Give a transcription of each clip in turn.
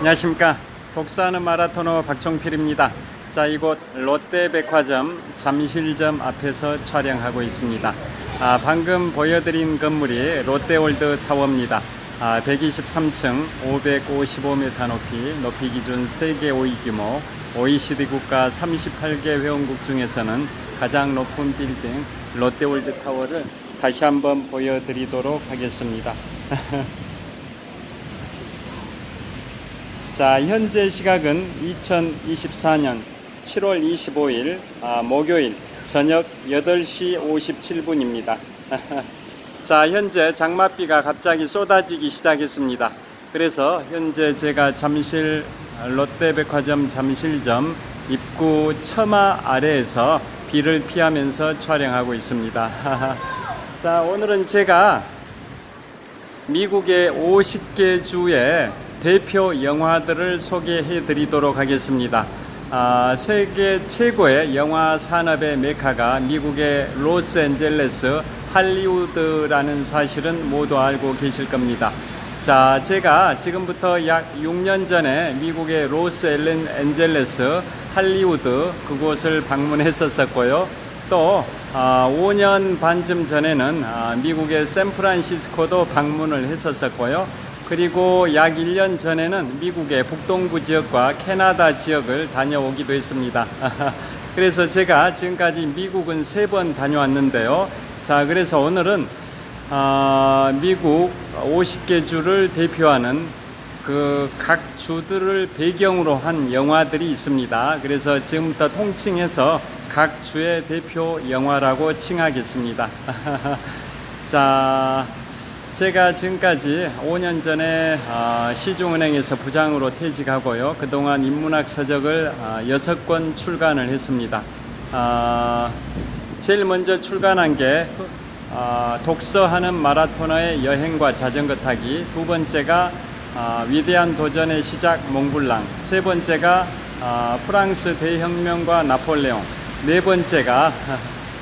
안녕하십니까. 독서하는 마라토너 박종필입니다. 자, 이곳 롯데백화점 잠실점 앞에서 촬영하고 있습니다. 방금 보여드린 건물이 롯데월드 타워입니다. 123층 555m 높이 기준 세계 5위 규모 OECD 국가 38개 회원국 중에서는 가장 높은 빌딩 롯데월드 타워를 다시 한번 보여드리도록 하겠습니다. 자, 현재 시각은 2024년 7월 25일 목요일 저녁 8시 57분입니다. 자, 현재 장맛비가 갑자기 쏟아지기 시작했습니다. 그래서 현재 제가 잠실 롯데백화점 잠실점 입구 처마 아래에서 비를 피하면서 촬영하고 있습니다. 자, 오늘은 제가 미국의 50개 주의 대표 영화들을 소개해 드리도록 하겠습니다. 세계 최고의 영화 산업의 메카가 미국의 로스앤젤레스 할리우드라는 사실은 모두 알고 계실 겁니다. 자, 제가 지금부터 약 6년 전에 미국의 로스앤젤레스 할리우드 그곳을 방문했었고요. 또 5년 반쯤 전에는 미국의 샌프란시스코도 방문을 했었고요. 그리고 약 1년 전에는 미국의 북동부 지역과 캐나다 지역을 다녀오기도 했습니다. 그래서 제가 지금까지 미국은 3번 다녀왔는데요. 자, 그래서 오늘은 미국 50개 주를 대표하는 그 각 주들을 배경으로 한 영화들이 있습니다. 그래서 지금부터 통칭해서 각 주의 대표 영화라고 칭하겠습니다. 자, 제가 지금까지 5년 전에 시중은행에서 부장으로 퇴직하고요. 그동안 인문학 서적을 6권 출간을 했습니다. 제일 먼저 출간한 게 독서하는 마라토너의 여행과 자전거 타기, 두 번째가 위대한 도전의 시작 몽블랑, 세 번째가 프랑스 대혁명과 나폴레옹, 네 번째가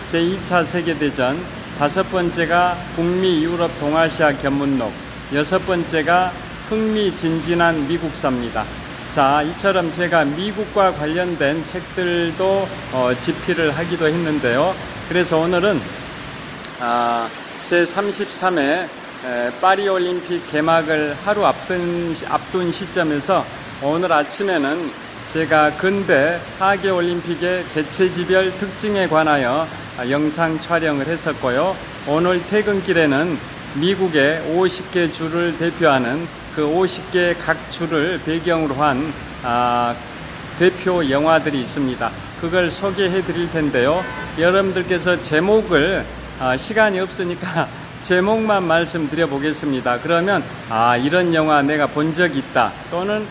제2차 세계대전, 다섯 번째가 북미 유럽 동아시아 견문록, 여섯 번째가 흥미진진한 미국사입니다. 자, 이처럼 제가 미국과 관련된 책들도 집필을 하기도 했는데요. 그래서 오늘은 제33회 파리올림픽 개막을 하루 앞둔 시점에서 오늘 아침에는 제가 근대 하계올림픽의 개최지별 특징에 관하여 영상 촬영을 했었고요. 오늘 퇴근길에는 미국의 50개 주를 대표하는 그 50개 각 주를 배경으로 한 대표 영화들이 있습니다. 그걸 소개해 드릴 텐데요. 여러분들께서 제목을 시간이 없으니까 제목만 말씀드려 보겠습니다. 그러면 이런 영화 내가 본 적 있다, 또는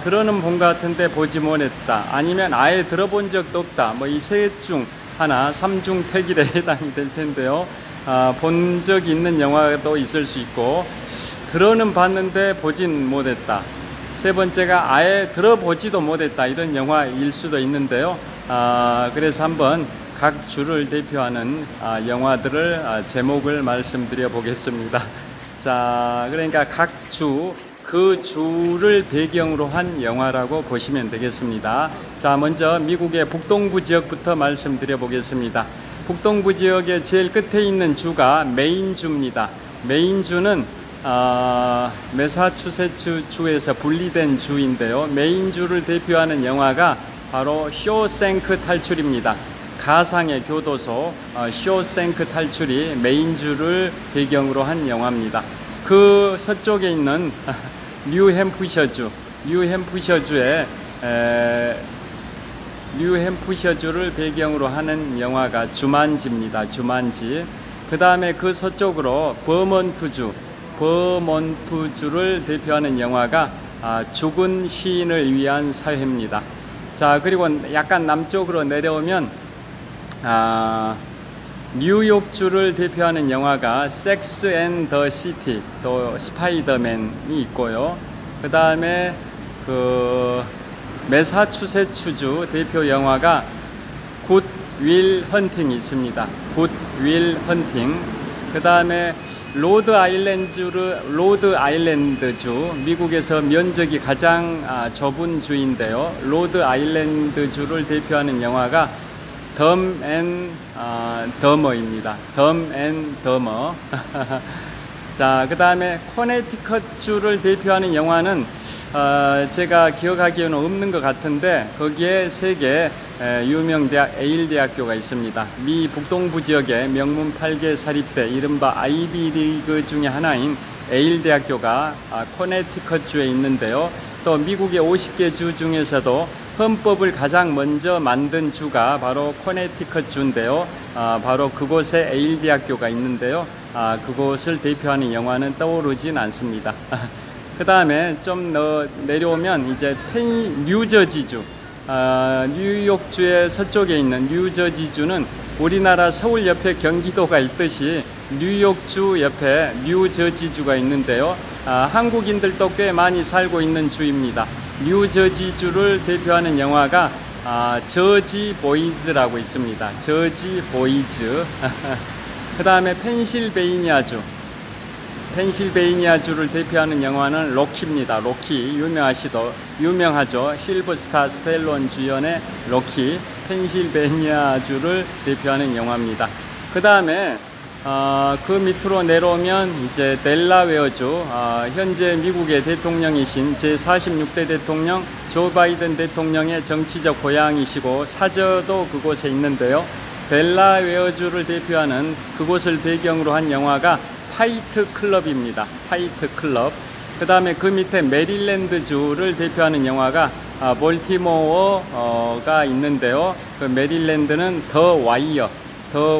들어는 본 것 같은데 보지 못했다, 아니면 아예 들어본 적도 없다, 뭐 이 셋 중 하나, 삼중택일에 해당이 될 텐데요. 본 적이 있는 영화도 있을 수 있고, 들어는 봤는데 보진 못했다, 세 번째가 아예 들어보지도 못했다, 이런 영화일 수도 있는데요. 그래서 한번 각 주를 대표하는 영화들을 제목을 말씀드려 보겠습니다. 자, 그러니까 각 주, 그 주를 배경으로 한 영화라고 보시면 되겠습니다. 자, 먼저 미국의 북동부 지역부터 말씀드려 보겠습니다. 북동부 지역의 제일 끝에 있는 주가 메인주입니다. 메인주는 매사추세츠 주에서 분리된 주인데요. 메인주를 대표하는 영화가 바로 쇼생크 탈출입니다. 가상의 교도소 쇼생크 탈출이 메인주를 배경으로 한 영화입니다. 그 서쪽에 있는 뉴햄프셔주를 배경으로 하는 영화가 주만지입니다. 주만지. 그 다음에 그 서쪽으로 버몬트주를 대표하는 영화가 죽은 시인을 위한 사회입니다. 자, 그리고 약간 남쪽으로 내려오면 뉴욕주를 대표하는 영화가 섹스 앤 더 시티, 또 스파이더맨이 있고요. 그 다음에 그 매사추세츠주 대표 영화가 굿 윌 헌팅이 있습니다. 굿 윌 헌팅. 그 다음에 로드 아일랜드주, 미국에서 면적이 가장 좁은 주인데요. 로드 아일랜드주를 대표하는 영화가 덤 앤 더머입니다. 덤 앤 더머. 자, 그 다음에 코네티컷주를 대표하는 영화는 제가 기억하기에는 없는 것 같은데, 거기에 세 개 유명 대학, 에일 대학교가 있습니다. 미 북동부 지역의 명문 8개 사립대, 이른바 아이비리그 중에 하나인 에일 대학교가 코네티컷주에 있는데요. 또 미국의 50개 주 중에서도 헌법을 가장 먼저 만든 주가 바로 코네티컷주인데요. 바로 그곳에 에일 대학교가 있는데요. 그곳을 대표하는 영화는 떠오르진 않습니다. 그 다음에 좀 내려오면 이제 뉴저지주, 뉴욕주의 서쪽에 있는 뉴저지주는 우리나라 서울 옆에 경기도가 있듯이 뉴욕주 옆에 뉴저지주가 있는데요. 한국인들도 꽤 많이 살고 있는 주입니다. 뉴저지주를 대표하는 영화가 저지 보이즈라고 있습니다. 저지 보이즈. 그 다음에 펜실베이니아주를 대표하는 영화는 로키입니다. 로키, 유명하죠. 실버스타 스텔론 주연의 로키, 펜실베이니아주를 대표하는 영화입니다. 그 다음에 그 밑으로 내려오면 이제 델라웨어주, 현재 미국의 대통령이신 제46대 대통령 조 바이든 대통령의 정치적 고향이시고 사저도 그곳에 있는데요. 델라웨어주를 대표하는 그곳을 배경으로 한 영화가 파이트 클럽입니다. 파이트 클럽. 그 다음에 그 밑에 메릴랜드주를 대표하는 영화가 볼티모어가 있는데요. 그 메릴랜드는 더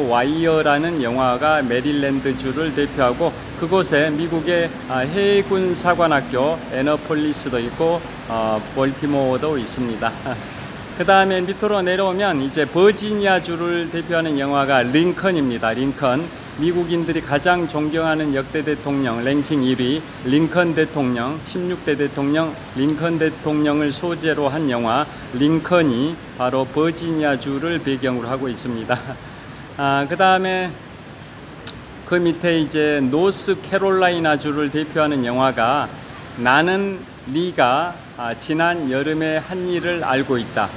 와이어라는 영화가 메릴랜드주를 대표하고, 그곳에 미국의 해군 사관학교 애너폴리스도 있고 볼티모어도 있습니다. 그 다음에 밑으로 내려오면 이제 버지니아주를 대표하는 영화가 링컨입니다. 링컨. 미국인들이 가장 존경하는 역대 대통령 랭킹 1위 링컨 대통령, 16대 대통령 링컨 대통령을 소재로 한 영화 링컨이 바로 버지니아주를 배경으로 하고 있습니다. 그 다음에 그 밑에 이제 노스캐롤라이나주를 대표하는 영화가 나는 네가 지난 여름의 한 일을 알고 있다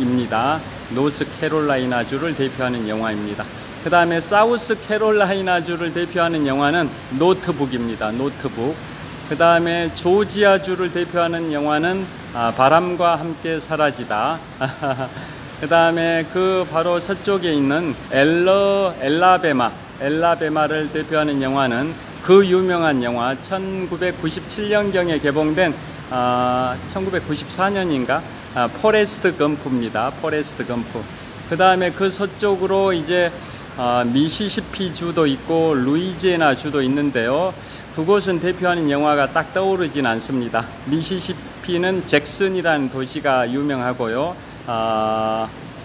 입니다. 노스캐롤라이나주를 대표하는 영화입니다. 그 다음에 사우스캐롤라이나주를 대표하는 영화는 노트북입니다. 노트북. 그 다음에 조지아주를 대표하는 영화는 바람과 함께 사라지다. 그 다음에 그 바로 서쪽에 있는 엘라베마를 대표하는 영화는 그 유명한 영화 1997년경에 개봉된 1994년인가 포레스트 검프입니다. 포레스트 검프. 그 다음에 그 서쪽으로 이제 미시시피 주도 있고 루이지애나 주도 있는데요. 그곳은 대표하는 영화가 딱 떠오르진 않습니다. 미시시피는 잭슨이라는 도시가 유명하고요.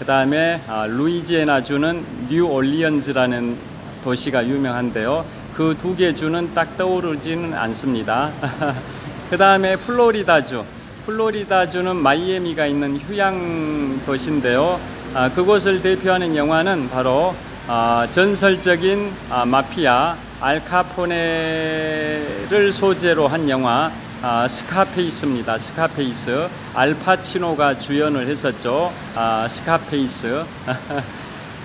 그 다음에 루이지애나 주는 뉴올리언즈라는 도시가 유명한데요. 그 두 개 주는 딱 떠오르지는 않습니다. 그 다음에 플로리다주는 마이애미가 있는 휴양 도시인데요. 그곳을 대표하는 영화는 바로 전설적인 마피아 알카포네를 소재로 한 영화 스카페이스입니다. 스카페이스. 알파치노가 주연을 했었죠. 스카페이스.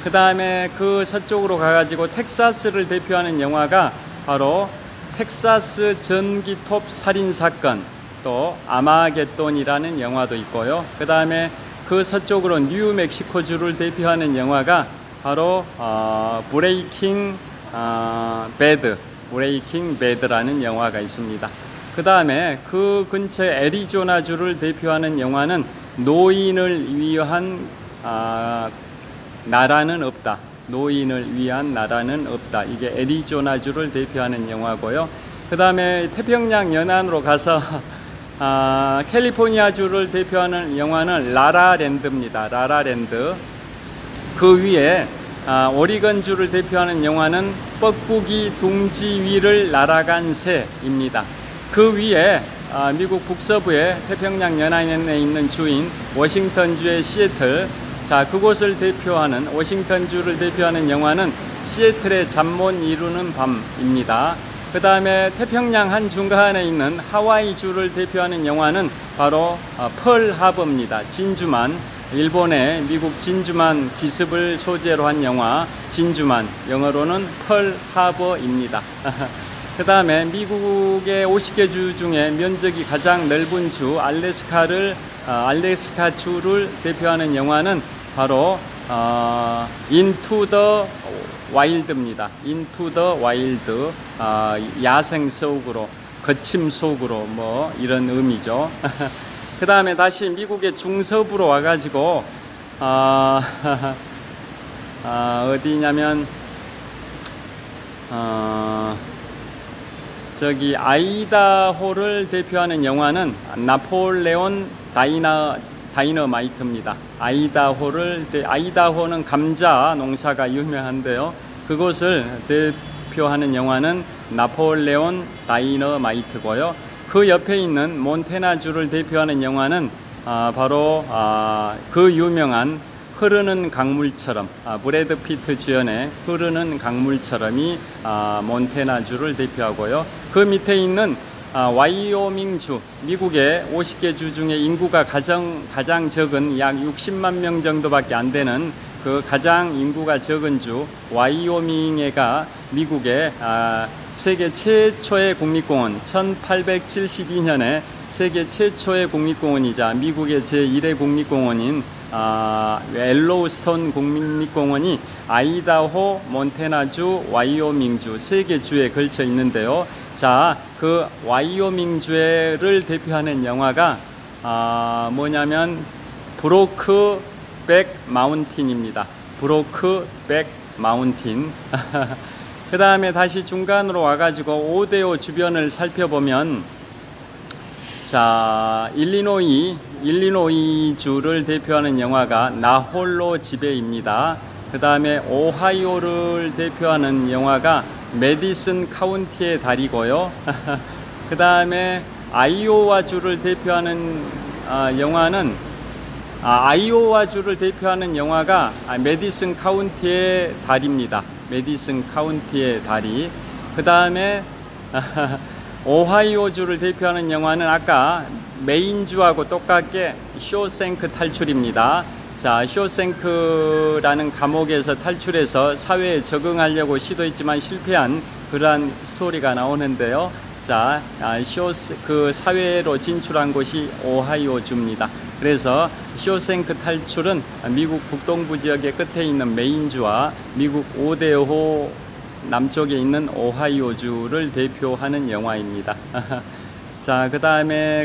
그 다음에 그 서쪽으로 가가지고 텍사스를 대표하는 영화가 바로 텍사스 전기톱 살인사건, 또 아마겟돈이라는 영화도 있고요. 그 다음에 그 서쪽으로 뉴멕시코주를 대표하는 영화가 바로 브레이킹 배드라는 영화가 있습니다. 그 다음에 그 근처에 애리조나주를 대표하는 영화는 노인을 위한 나라는 없다. 노인을 위한 나라는 없다. 이게 애리조나주를 대표하는 영화고요. 그 다음에 태평양 연안으로 가서 캘리포니아주를 대표하는 영화는 라라랜드입니다. 라라랜드. 그 위에 오리건주를 대표하는 영화는 뻐꾸기 둥지 위를 날아간 새입니다. 그 위에 미국 북서부의 태평양 연안에 있는 주인 워싱턴주의 시애틀, 자, 그곳을 대표하는 워싱턴주를 대표하는 영화는 시애틀의 잠 못 이루는 밤입니다. 그 다음에 태평양 한중간에 있는 하와이주를 대표하는 영화는 바로 펄하버입니다. 진주만, 일본의 미국 진주만 기습을 소재로 한 영화 진주만, 영어로는 펄하버입니다. 그 다음에 미국의 50개 주 중에 면적이 가장 넓은 주 알래스카주를 대표하는 영화는 바로 인투 더 와일드입니다. 인투 더 와일드, 야생 속으로, 거침 속으로, 뭐 이런 의미죠. 그 다음에 다시 미국의 중서부로 와가지고 어디냐면 저기 아이다호를 대표하는 영화는 나폴레온 다이너마이트입니다. 아이다호는 감자 농사가 유명한데요. 그곳을 대표하는 영화는 나폴레온 다이너마이트고요. 그 옆에 있는 몬테나주를 대표하는 영화는 바로 그 유명한 흐르는 강물처럼, 브래드 피트 주연의 흐르는 강물처럼이 몬테나주를 대표하고요. 그 밑에 있는 와이오밍주, 미국의 50개 주 중에 인구가 가장 적은 약 60만 명 정도밖에 안 되는 그 가장 인구가 적은 주 와이오밍에가 미국의 세계 최초의 국립공원, 1872년에 세계 최초의 국립공원이자 미국의 제1의 국립공원인 옐로우스톤 국립공원이 아이다호, 몬테나주, 와이오밍주 3개 주에 걸쳐 있는데요. 자, 그 와이오밍주를 대표하는 영화가 뭐냐면 브로크백 마운틴입니다. 브로크백 마운틴. 그 다음에 다시 중간으로 와가지고 오데오 주변을 살펴보면, 자, 일리노이주를 대표하는 영화가 나홀로 지배입니다. 그 다음에 오하이오를 대표하는 영화가 메디슨 카운티의 달이고요. 그 다음에 아이오와주를 대표하는 영화는 아이오와주를 대표하는 영화가 메디슨 카운티의 달입니다. 메디슨 카운티의 달이. 그 다음에 오하이오주를 대표하는 영화는 아까 메인주하고 똑같게 쇼생크 탈출입니다. 자, 쇼생크라는 감옥에서 탈출해서 사회에 적응하려고 시도했지만 실패한 그러한 스토리가 나오는데요. 자, 그 사회로 진출한 곳이 오하이오주입니다. 그래서 쇼생크 탈출은 미국 북동부 지역의 끝에 있는 메인주와 미국 오데호 남쪽에 있는 오하이오주를 대표하는 영화입니다. 자, 그 다음에